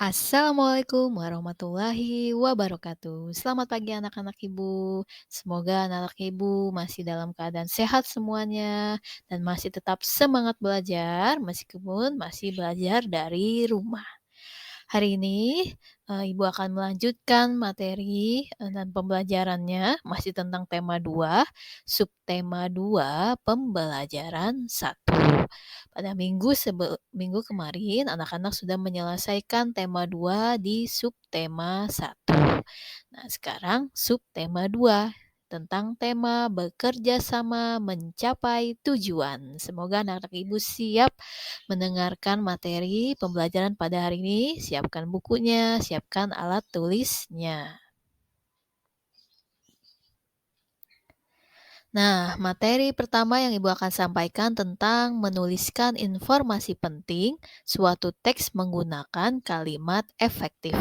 Assalamualaikum warahmatullahi wabarakatuh. Selamat pagi anak-anak ibu. Semoga anak ibu masih dalam keadaan sehat semuanya dan masih tetap semangat belajar meskipun masih belajar dari rumah. Hari ini, Ibu akan melanjutkan materi, dan pembelajarannya masih tentang tema 2, subtema 2, pembelajaran 1. Pada minggu kemarin anak-anak sudah menyelesaikan tema 2 di subtema 1. Nah, sekarang subtema 2 tentang tema bekerja sama mencapai tujuan. Semoga anak-anak Ibu siap mendengarkan materi pembelajaran pada hari ini. Siapkan bukunya, siapkan alat tulisnya. Nah, materi pertama yang Ibu akan sampaikan tentang menuliskan informasi penting suatu teks menggunakan kalimat efektif.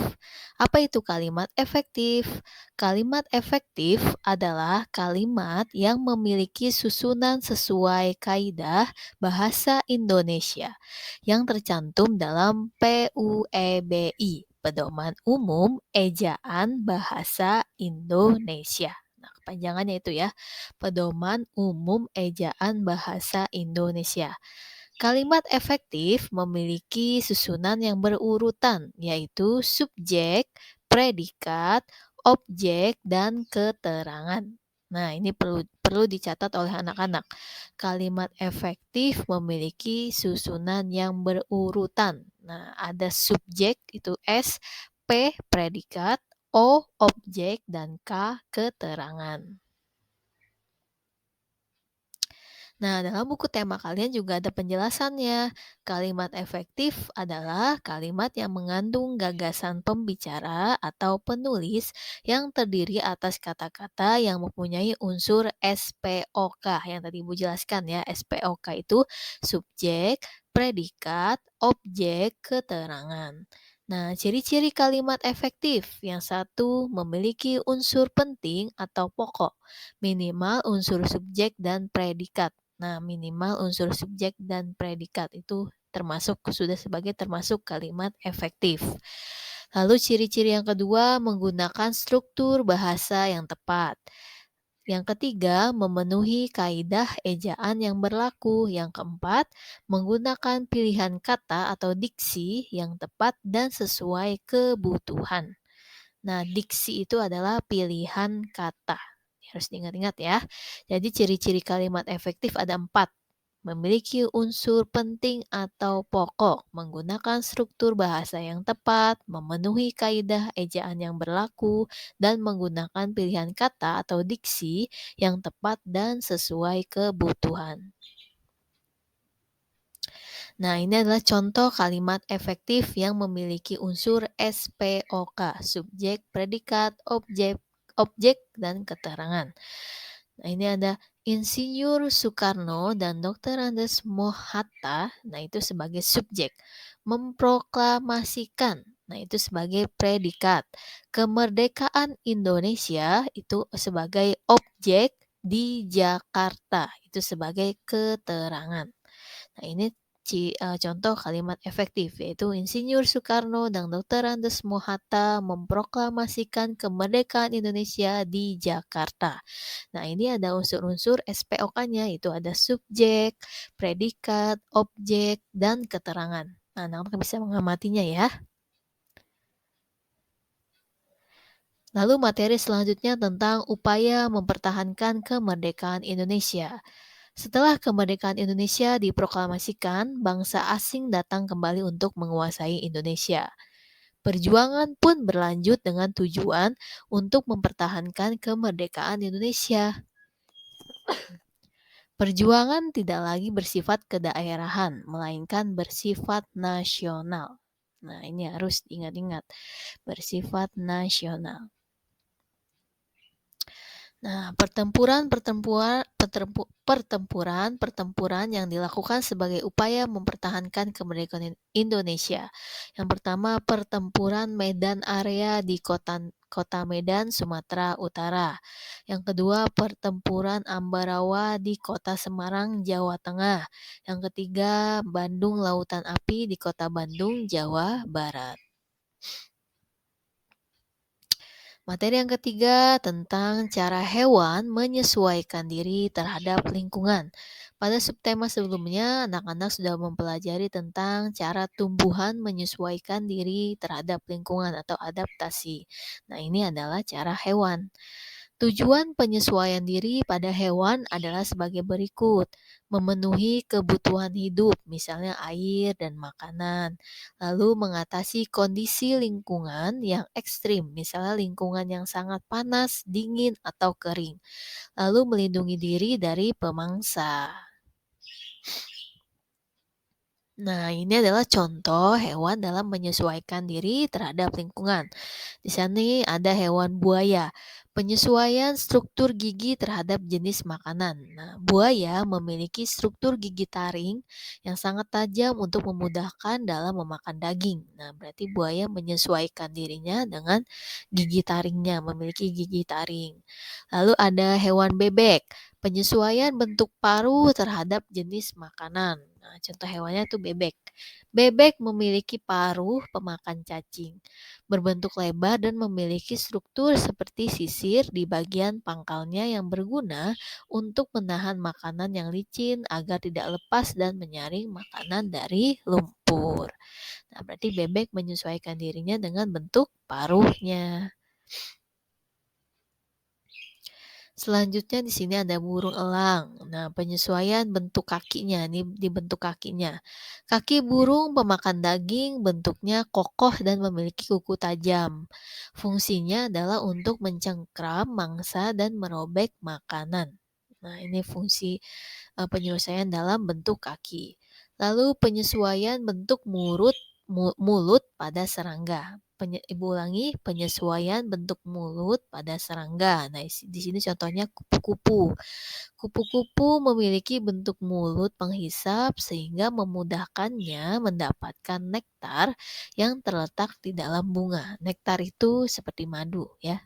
Apa itu kalimat efektif? Kalimat efektif adalah kalimat yang memiliki susunan sesuai kaidah bahasa Indonesia yang tercantum dalam PUEBI, Pedoman Umum Ejaan Bahasa Indonesia. Nah, kepanjangannya itu ya. Pedoman Umum Ejaan Bahasa Indonesia. Kalimat efektif memiliki susunan yang berurutan, yaitu subjek, predikat, objek, dan keterangan. Nah, ini perlu dicatat oleh anak-anak. Kalimat efektif memiliki susunan yang berurutan. Nah, ada subjek itu S, P predikat, O objek, dan K keterangan. Nah, dalam buku tema kalian juga ada penjelasannya. Kalimat efektif adalah kalimat yang mengandung gagasan pembicara atau penulis yang terdiri atas kata-kata yang mempunyai unsur SPOK yang tadi Ibu jelaskan ya. SPOK itu subjek, predikat, objek, keterangan. Nah, ciri-ciri kalimat efektif. Yang satu, memiliki unsur penting atau pokok, minimal unsur subjek dan predikat. Nah, minimal unsur subjek dan predikat itu termasuk kalimat efektif. Lalu ciri-ciri yang kedua, menggunakan struktur bahasa yang tepat. Yang ketiga, memenuhi kaidah ejaan yang berlaku. Yang keempat, menggunakan pilihan kata atau diksi yang tepat dan sesuai kebutuhan. Nah, diksi itu adalah pilihan kata. Harus diingat-ingat ya. Jadi ciri-ciri kalimat efektif ada 4. Memiliki unsur penting atau pokok, menggunakan struktur bahasa yang tepat, memenuhi kaidah ejaan yang berlaku, dan menggunakan pilihan kata atau diksi yang tepat dan sesuai kebutuhan. Nah, ini adalah contoh kalimat efektif yang memiliki unsur SPOK, subjek, predikat, objek, dan keterangan. Nah, ini ada Insinyur Soekarno dan Dr. Andes Mohatta, nah itu sebagai subjek. Memproklamasikan, nah itu sebagai predikat. Kemerdekaan Indonesia itu sebagai objek di Jakarta, itu sebagai keterangan. Nah, ini contoh kalimat efektif, yaitu Insinyur Soekarno dan Dr. Andes Mohatta memproklamasikan kemerdekaan Indonesia di Jakarta. Nah, ini ada unsur-unsur SPOK-nya, itu ada subjek, predikat, objek, dan keterangan. Nah, anak-anak bisa mengamatinya ya. Lalu materi selanjutnya tentang upaya mempertahankan kemerdekaan Indonesia. Setelah kemerdekaan Indonesia diproklamasikan, bangsa asing datang kembali untuk menguasai Indonesia. Perjuangan pun berlanjut dengan tujuan untuk mempertahankan kemerdekaan Indonesia. Perjuangan tidak lagi bersifat kedaerahan, melainkan bersifat nasional. Nah, ini harus diingat-ingat, bersifat nasional. Nah, pertempuran yang dilakukan sebagai upaya mempertahankan kemerdekaan Indonesia. Yang pertama, pertempuran Medan Area di kota Medan, Sumatera Utara. Yang kedua, pertempuran Ambarawa di kota Semarang, Jawa Tengah. Yang ketiga, Bandung Lautan Api di kota Bandung, Jawa Barat. Materi yang ketiga tentang cara hewan menyesuaikan diri terhadap lingkungan. Pada subtema sebelumnya, anak-anak sudah mempelajari tentang cara tumbuhan menyesuaikan diri terhadap lingkungan atau adaptasi. Nah, ini adalah cara hewan. Tujuan penyesuaian diri pada hewan adalah sebagai berikut: memenuhi kebutuhan hidup, misalnya air dan makanan, lalu mengatasi kondisi lingkungan yang ekstrim, misalnya lingkungan yang sangat panas, dingin, atau kering, lalu melindungi diri dari pemangsa. Nah, ini adalah contoh hewan dalam menyesuaikan diri terhadap lingkungan. Di sini ada hewan buaya. Penyesuaian struktur gigi terhadap jenis makanan. Nah, buaya memiliki struktur gigi taring yang sangat tajam untuk memudahkan dalam memakan daging. Nah, berarti buaya menyesuaikan dirinya dengan gigi taringnya, memiliki gigi taring. Lalu ada hewan bebek. Penyesuaian bentuk paruh terhadap jenis makanan. Nah, contoh hewannya itu bebek. Bebek memiliki paruh pemakan cacing, berbentuk lebar dan memiliki struktur seperti sisir di bagian pangkalnya yang berguna untuk menahan makanan yang licin agar tidak lepas dan menyaring makanan dari lumpur. Nah, berarti bebek menyesuaikan dirinya dengan bentuk paruhnya. Selanjutnya di sini ada burung elang. Nah, penyesuaian bentuk kakinya, ini di bentuk kakinya. Kaki burung pemakan daging bentuknya kokoh dan memiliki kuku tajam. Fungsinya adalah untuk mencengkram mangsa dan merobek makanan. Nah, ini fungsi penyesuaian dalam bentuk kaki. Lalu penyesuaian bentuk mulut pada serangga. Ibu ulangi, penyesuaian bentuk mulut pada serangga. Nah, di sini contohnya kupu-kupu. Kupu-kupu memiliki bentuk mulut penghisap sehingga memudahkannya mendapatkan nektar yang terletak di dalam bunga. Nektar itu seperti madu, ya.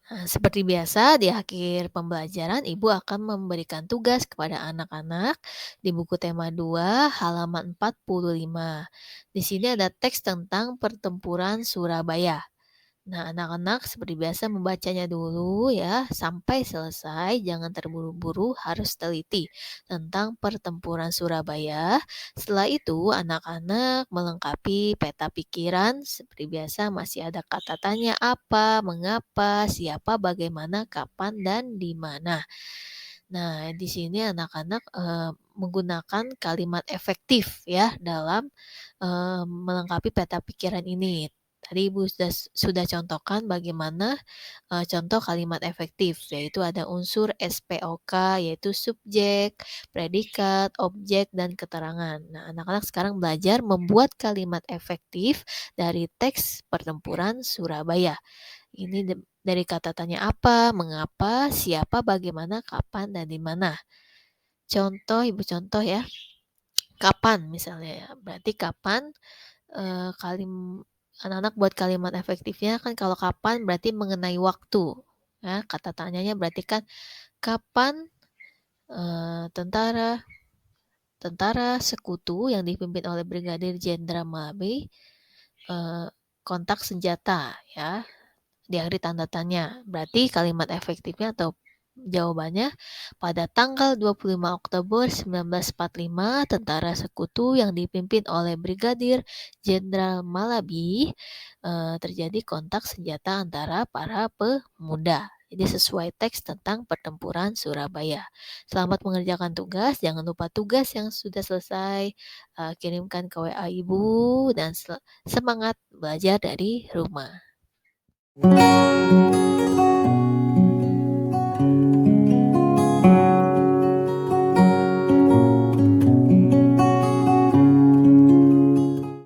Nah, seperti biasa, di akhir pembelajaran, Ibu akan memberikan tugas kepada anak-anak di buku tema 2, halaman 45. Di sini ada teks tentang pertempuran Surabaya. Nah, anak-anak seperti biasa membacanya dulu ya, sampai selesai, jangan terburu-buru, harus teliti tentang pertempuran Surabaya. Setelah itu, anak-anak melengkapi peta pikiran, seperti biasa masih ada kata tanya apa, mengapa, siapa, bagaimana, kapan, dan di mana. Nah, di sini anak-anak menggunakan kalimat efektif ya dalam melengkapi peta pikiran ini. Tadi Ibu sudah contohkan bagaimana contoh kalimat efektif, yaitu ada unsur SPOK, yaitu subjek, predikat, objek, dan keterangan. Nah, anak-anak sekarang belajar membuat kalimat efektif dari teks pertempuran Surabaya. Ini dari kata tanya apa, mengapa, siapa, bagaimana, kapan, dan di mana. Contoh, Ibu contoh ya. Kapan misalnya ya. Berarti kapan anak-anak buat kalimat efektifnya kan kalau kapan berarti mengenai waktu. Ya, kata tanyanya berarti kan kapan tentara tentara sekutu yang dipimpin oleh Brigadir Jenderal Malabi kontak senjata ya. Diakhiri tanda tanya. Berarti kalimat efektifnya atau jawabannya pada tanggal 25 Oktober 1945 tentara sekutu yang dipimpin oleh Brigadir Jenderal Malabi terjadi kontak senjata antara para pemuda. Jadi sesuai teks tentang pertempuran Surabaya. Selamat mengerjakan tugas. Jangan lupa tugas yang sudah selesai kirimkan ke WA Ibu dan semangat belajar dari rumah.